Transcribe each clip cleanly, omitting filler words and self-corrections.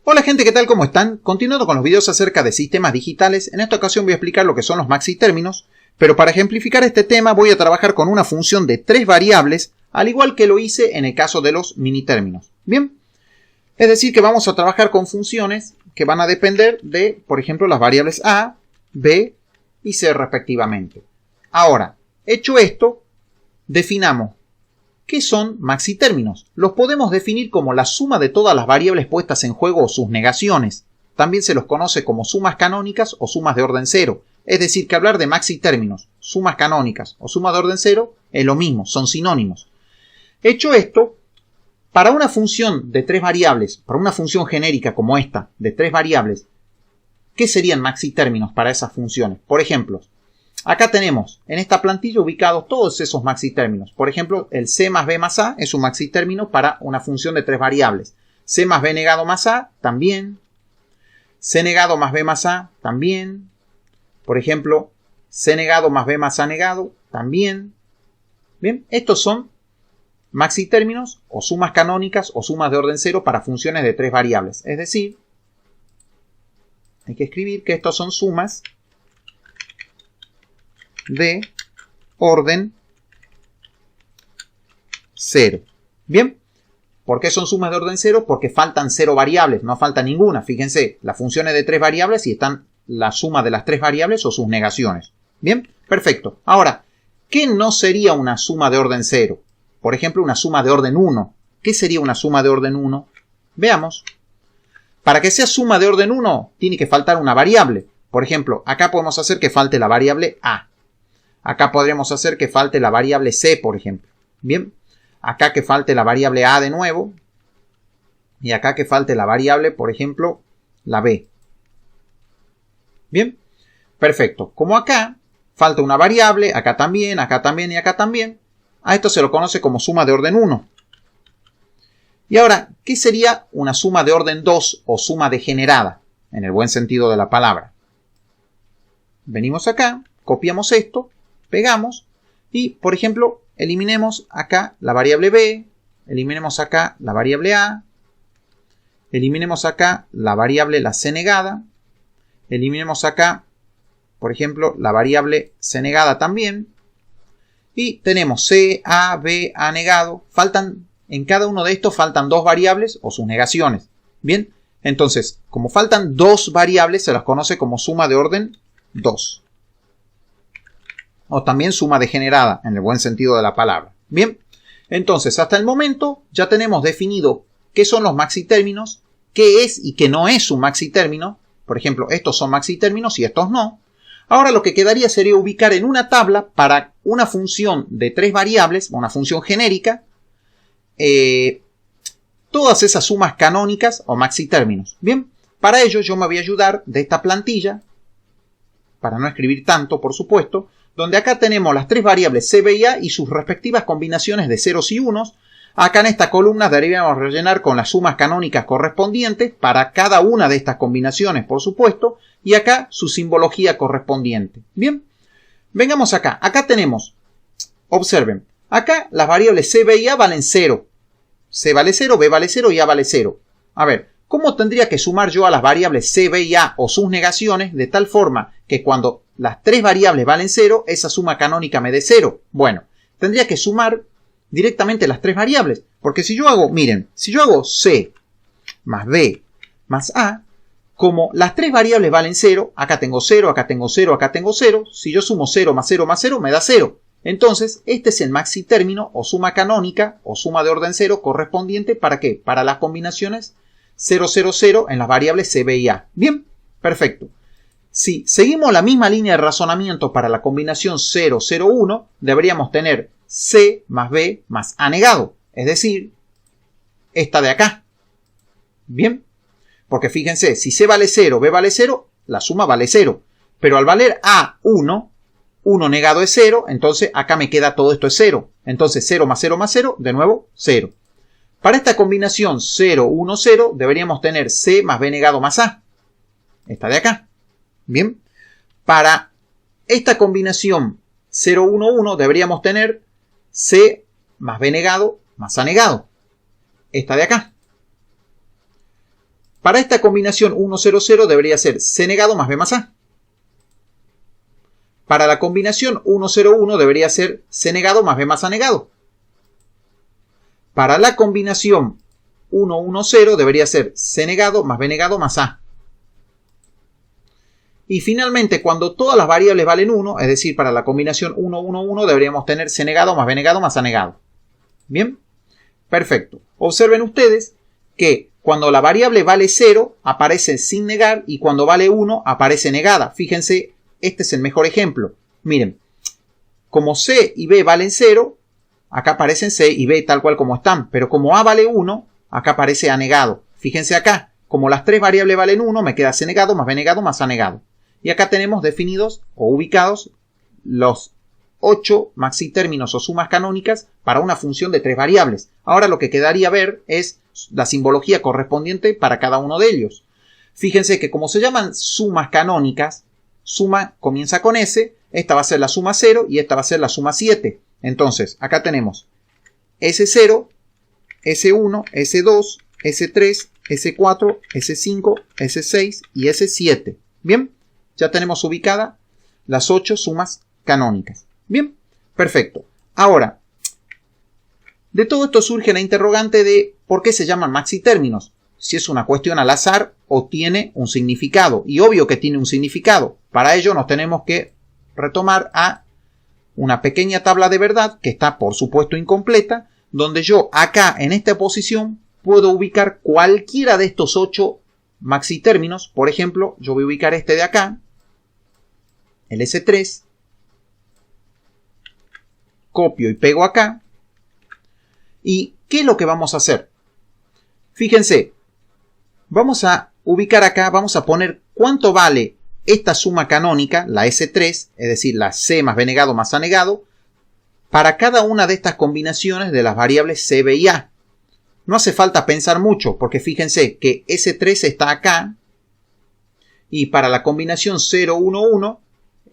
Hola gente, ¿qué tal? ¿Cómo están? Continuando con los videos acerca de sistemas digitales, en esta ocasión voy a explicar lo que son los maxitérminos, pero para ejemplificar este tema voy a trabajar con una función de 3 variables, al igual que lo hice en el caso de los minitérminos. ¿Bien? Es decir, que vamos a trabajar con funciones que van a depender de, por ejemplo, las variables a, b y c respectivamente. Ahora, hecho esto, definamos ¿qué son maxitérminos? Los podemos definir como la suma de todas las variables puestas en juego o sus negaciones. También se los conoce como sumas canónicas o sumas de orden cero. Es decir, que hablar de maxitérminos, sumas canónicas o sumas de orden cero es lo mismo, son sinónimos. Hecho esto, para una función de 3 variables, para una función genérica como esta, de 3 variables, ¿qué serían maxitérminos para esas funciones? Por ejemplo, acá tenemos en esta plantilla ubicados todos esos maxitérminos. Por ejemplo, el c más b más a es un maxitérmino para una función de 3 variables. C más b negado más a, también. C negado más b más a, también. Por ejemplo, c negado más b más a negado, también. Bien, estos son maxitérminos o sumas canónicas o sumas de orden cero para funciones de 3 variables. Es decir, hay que escribir que estos son sumas de orden 0. Bien, ¿por qué son sumas de orden 0? Porque faltan 0 variables, no falta ninguna. Fíjense, la función es de 3 variables y están la suma de las 3 variables o sus negaciones. Bien, perfecto. Ahora, ¿qué no sería una suma de orden 0? Por ejemplo, una suma de orden 1. ¿Qué sería una suma de orden 1? Veamos. Para que sea suma de orden 1, tiene que faltar una variable. Por ejemplo, acá podemos hacer que falte la variable a. Acá podremos hacer que falte la variable c, por ejemplo. Bien. Acá que falte la variable a de nuevo. Y acá que falte la variable, por ejemplo, la b. Bien. Perfecto. Como acá falta una variable, acá también y acá también. A esto se lo conoce como suma de orden 1. Y ahora, ¿qué sería una suma de orden 2 o suma degenerada? En el buen sentido de la palabra. Venimos acá, copiamos esto, pegamos y, por ejemplo, eliminemos acá la variable b, eliminemos acá la variable a, eliminemos acá la variable la c negada, eliminemos acá, por ejemplo, la variable c negada también, y tenemos c, a, b, a negado. En cada uno de estos faltan 2 variables o sus negaciones. Bien, entonces, como faltan 2 variables, se las conoce como suma de orden 2. O también suma degenerada, en el buen sentido de la palabra. Bien, entonces, hasta el momento ya tenemos definido qué son los maxitérminos, qué es y qué no es un maxitérmino. Por ejemplo, estos son maxitérminos y estos no. Ahora lo que quedaría sería ubicar en una tabla para una función de 3 variables, una función genérica, todas esas sumas canónicas o maxitérminos. Bien, para ello yo me voy a ayudar de esta plantilla, para no escribir tanto, por supuesto, donde acá tenemos las 3 variables c, b y a y sus respectivas combinaciones de ceros y unos. Acá en esta columna deberíamos rellenar con las sumas canónicas correspondientes para cada una de estas combinaciones, por supuesto, y acá su simbología correspondiente. Bien, vengamos acá. Acá tenemos, observen, acá las variables c, b y a valen 0. C vale 0, b vale 0 y a vale 0. A ver, ¿cómo tendría que sumar yo a las variables c, b y a o sus negaciones de tal forma que cuando las 3 variables valen 0, esa suma canónica me dé 0? Bueno, tendría que sumar directamente las 3 variables. Porque si yo hago, miren, si yo hago c más b más a, como las 3 variables valen 0, acá tengo 0, acá tengo 0, acá tengo 0, si yo sumo 0 más 0 más 0 me da 0. Entonces, este es el maxitérmino o suma canónica o suma de orden 0 correspondiente ¿para qué? Para las combinaciones 0, 0, 0 en las variables c, b y a. Bien, perfecto. Si seguimos la misma línea de razonamiento para la combinación 0, 0, 1, deberíamos tener c más b más a negado. Es decir, esta de acá. Bien, porque fíjense, si c vale 0, b vale 0, la suma vale 0. Pero al valer a 1, 1 negado es 0, entonces acá me queda todo esto es 0. Entonces 0 más 0 más 0, de nuevo 0. Para esta combinación 0, 1, 0, deberíamos tener c más b negado más a. Esta de acá. Bien. Para esta combinación 0, 1, 1, deberíamos tener c más b negado más a negado. Esta de acá. Para esta combinación 1, 0, 0 debería ser C negado más B más A. Para la combinación 1, 0, 1 debería ser C negado más B más A negado. Para la combinación 1, 1, 0 debería ser C negado más B negado más A. Y finalmente, cuando todas las variables valen 1, es decir, para la combinación 1, 1, 1, deberíamos tener C negado más B negado más A negado. ¿Bien? Perfecto. Observen ustedes que cuando la variable vale 0, aparece sin negar, y cuando vale 1, aparece negada. Fíjense, este es el mejor ejemplo. Miren, como C y B valen 0, acá aparecen C y B tal cual como están, pero como A vale 1, acá aparece A negado. Fíjense acá, como las tres variables valen 1, me queda C negado más B negado más A negado. Y acá tenemos definidos o ubicados los 8 maxitérminos o sumas canónicas para una función de tres variables. Ahora lo que quedaría ver es la simbología correspondiente para cada uno de ellos. Fíjense que como se llaman sumas canónicas, suma comienza con S, esta va a ser la suma 0 y esta va a ser la suma 7. Entonces, acá tenemos S0, S1, S2, S3, S4, S5, S6 y S7. ¿Bien? Ya tenemos ubicadas las 8 sumas canónicas. Bien, perfecto. Ahora, de todo esto surge la interrogante de por qué se llaman maxitérminos. Si es una cuestión al azar o tiene un significado. Y obvio que tiene un significado. Para ello nos tenemos que retomar a una pequeña tabla de verdad que está por supuesto incompleta, donde yo acá en esta posición puedo ubicar cualquiera de estos 8 maxitérminos. Por ejemplo, yo voy a ubicar este de acá, el S3, copio y pego acá. ¿Y qué es lo que vamos a hacer? Fíjense, vamos a ubicar acá, vamos a poner cuánto vale esta suma canónica, la S3, es decir, la C más B negado más A negado, para cada una de estas combinaciones de las variables C, B y A. No hace falta pensar mucho, porque fíjense que S3 está acá, y para la combinación 0, 1, 1,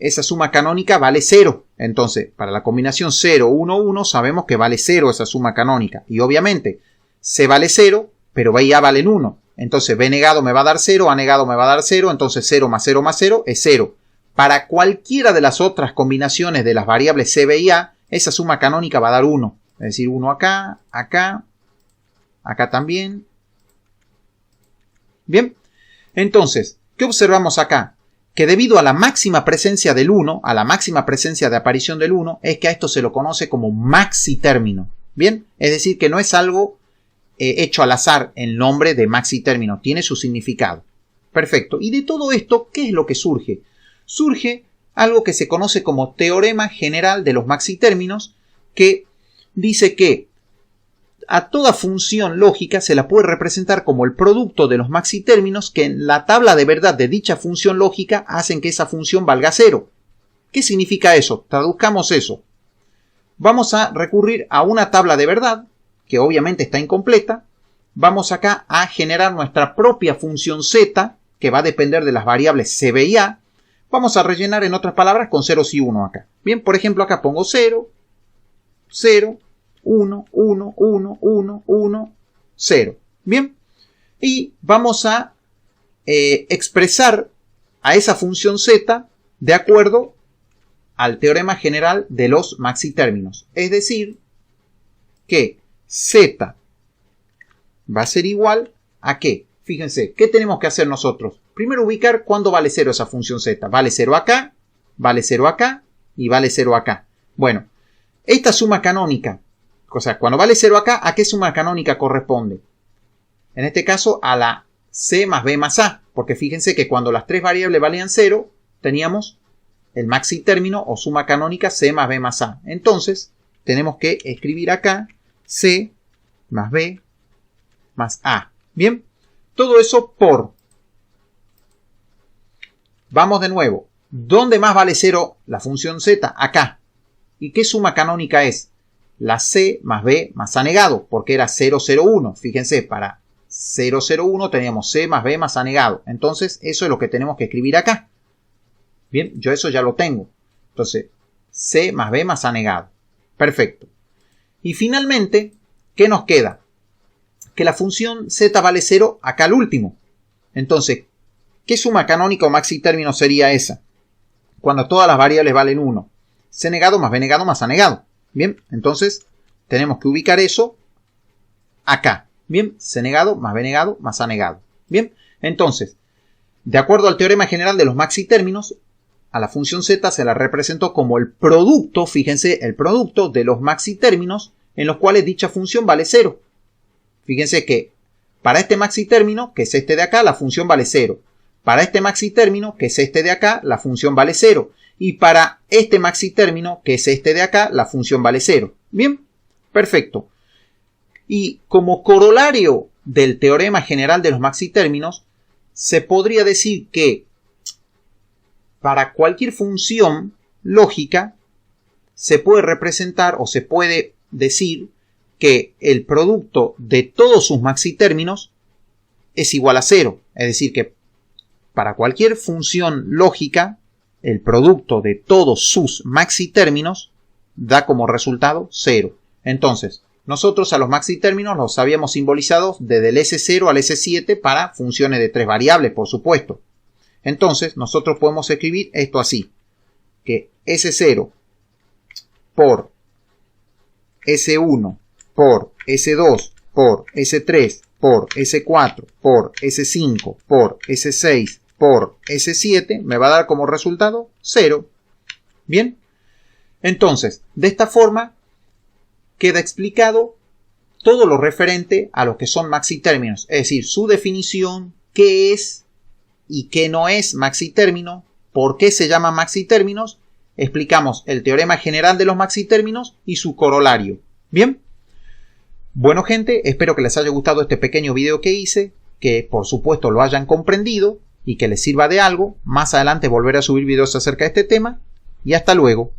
esa suma canónica vale 0. Entonces, para la combinación 0, 1, 1, sabemos que vale 0 esa suma canónica. Y obviamente, C vale 0, pero B y A valen 1. Entonces, B negado me va a dar 0, A negado me va a dar 0, entonces 0 más 0 más 0 es 0. Para cualquiera de las otras combinaciones de las variables C, B y A, esa suma canónica va a dar 1. Es decir, 1 acá, acá, acá también. Bien, entonces, ¿qué observamos acá? Que debido a la máxima presencia del 1, a la máxima presencia de aparición del 1, es que a esto se lo conoce como maxitérmino. Bien, es decir, que no es algo hecho al azar el nombre de maxitérmino, tiene su significado. Perfecto. Y de todo esto, ¿qué es lo que surge? Surge algo que se conoce como teorema general de los maxitérminos, que dice que a toda función lógica se la puede representar como el producto de los maxitérminos que en la tabla de verdad de dicha función lógica hacen que esa función valga 0. ¿Qué significa eso? Traduzcamos eso. Vamos a recurrir a una tabla de verdad, que obviamente está incompleta. Vamos acá a generar nuestra propia función z, que va a depender de las variables c, b y a. Vamos a rellenar, en otras palabras, con ceros y 1 acá. Bien, por ejemplo, acá pongo 0, 0, 1, 1, 1, 1, 1, 0. Bien, y vamos a expresar a esa función z de acuerdo al teorema general de los maxitérminos. Es decir, que z va a ser igual a ¿qué? Fíjense, ¿qué tenemos que hacer nosotros? Primero ubicar cuándo vale 0 esa función z. Vale 0 acá, vale 0 acá y vale 0 acá. Bueno, esta suma canónica, o sea, cuando vale 0 acá, ¿a qué suma canónica corresponde? En este caso, a la c más b más a, porque fíjense que cuando las tres variables valían 0, teníamos el maxitérmino o suma canónica c más b más a. Entonces, tenemos que escribir acá c más b más a. Bien, todo eso por... Vamos de nuevo. ¿Dónde más vale 0 la función z? Acá. ¿Y qué suma canónica es? La c más b más a negado, porque era 0, 0, 1. Fíjense, para 0, 0, 1 teníamos c más b más a negado. Entonces, eso es lo que tenemos que escribir acá. Bien, yo eso ya lo tengo. Entonces, c más b más a negado. Perfecto. Y finalmente, ¿qué nos queda? Que la función z vale 0 acá al último. Entonces, ¿qué suma canónica o maxi término sería esa? Cuando todas las variables valen 1. C negado más B negado más A negado. Bien, entonces tenemos que ubicar eso acá. Bien, C negado más B negado más A negado. Bien, entonces, de acuerdo al teorema general de los maxi términos, a la función z se la representó como el producto, fíjense, el producto de los maxi términos en los cuales dicha función vale 0. Fíjense que para este maxi término, que es este de acá, la función vale 0. Para este maxi término, que es este de acá, la función vale 0. Y para este maxi término, que es este de acá, la función vale 0. Bien, perfecto. Y como corolario del teorema general de los maxi términos, se podría decir que para cualquier función lógica se puede representar o se puede decir que el producto de todos sus maxi términos es igual a 0. Es decir, que para cualquier función lógica, el producto de todos sus maxi términos da como resultado 0. Entonces, nosotros a los maxi términos los habíamos simbolizado desde el S0 al S7 para funciones de 3 variables, por supuesto. Entonces, nosotros podemos escribir esto así, que S0 por S1 por S2 por S3 por S4 por S5 por S6 por S7 me va a dar como resultado 0. Bien, entonces, de esta forma queda explicado todo lo referente a lo que son maxi términos, es decir, su definición, qué es y qué no es maxi término, por qué se llama maxi términos, explicamos el teorema general de los maxi términos y su corolario. Bien, bueno gente, espero que les haya gustado este pequeño video que hice, que por supuesto lo hayan comprendido y que les sirva de algo. Más adelante volveré a subir videos acerca de este tema y hasta luego.